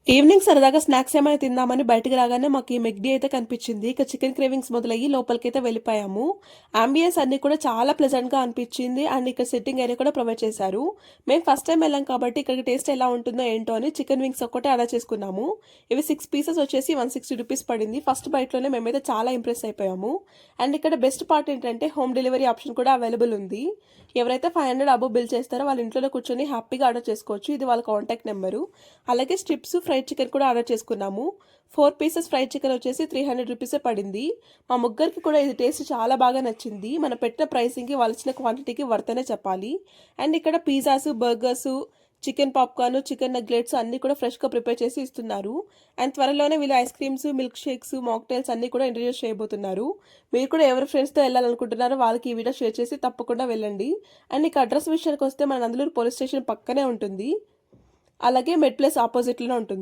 Evening సరదాగా snacks ఏమైనా తిందామని బయటికి రాగానే మాకు ఈ మెక్డీ అయితే కనిపించింది. ఇక చికెన్ క్రేవింగ్స్ మొదలయ్యి లోపలికైతే వెళ్ళిపోయాము. అంబియన్స్ అన్నీ కూడా చాలా ప్లెజెంట్‌గా అనిపించింది. అండ్ ఇక్కడ సిట్టింగ్ ఏరియా కూడా ప్రొవైడ్ చేశారు. మేము ఫస్ట్ టైం వెళ్ళాం కాబట్టి ఇక్కడికి టేస్ట్ ఎలా ఉంటుందో ఏంటో అని చికెన్ వింగ్స్ ఒక్కటే ఆర్డర్ చేసుకున్నాము. ఇవి 6 పీసెస్ వచ్చేసి ₹160 పడింది. ఫస్ట్ బైట్‌లోనే మేమైతే చాలా ఇంప్రెస్ అయిపోయాము. అండ్ ఇక్కడ బెస్ట్ పార్ట్ ఏంటంటే హోమ్ డెలివరీ ఆప్షన్ కూడా అవైలబుల్ ఉంది. ఎవరైతే 500 అబోవ్ బిల్ చేస్తారో వాళ్ళ ఇంట్లోనే కూర్చొని హ్యాపీగా ఆర్డర్ చేసుకోవచ్చు. ఇది వాళ్ళ కాంటాక్ట్ నెంబరు. అలాగే స్ట్రిప్స్ ఫ్రైడ్ చికెన్ కూడా ఆర్డర్ చేసుకున్నాము. 4 పీసెస్ ఫ్రైడ్ చికెన్ వచ్చేసి ₹300 పడింది. మా ముగ్గురికి కూడా ఇది టేస్ట్ చాలా బాగా నచ్చింది. మన పెట్టిన ప్రైసింగ్కి వాళ్ళు ఇచ్చిన క్వాంటిటీకి వర్తనే చెప్పాలి. అండ్ ఇక్కడ pizzas, burgers, chicken popcorn, chicken nuggets అన్నీ కూడా ఫ్రెష్గా ప్రిపేర్ చేసి ఇస్తున్నారు. అండ్ త్వరలోనే వీళ్ళు ice creams, milk shakes, mocktails అన్నీ కూడా ఇంట్రడ్యూస్ చేయబోతున్నారు. మీరు కూడా ఎవరి ఫ్రెండ్స్తో వెళ్ళాలనుకుంటున్నారో వాళ్ళకి ఈ వీడియో షేర్ చేసి తప్పకుండా వెళ్ళండి. అండ్ ఇక అడ్రస్ విషయానికి వస్తే మన నందలూరు పోలీస్ స్టేషన్ పక్కనే ఉంటుంది. అలాగే మెడ్ ప్లేస్ ఆపోజిట్లోనే ఉంటుంది.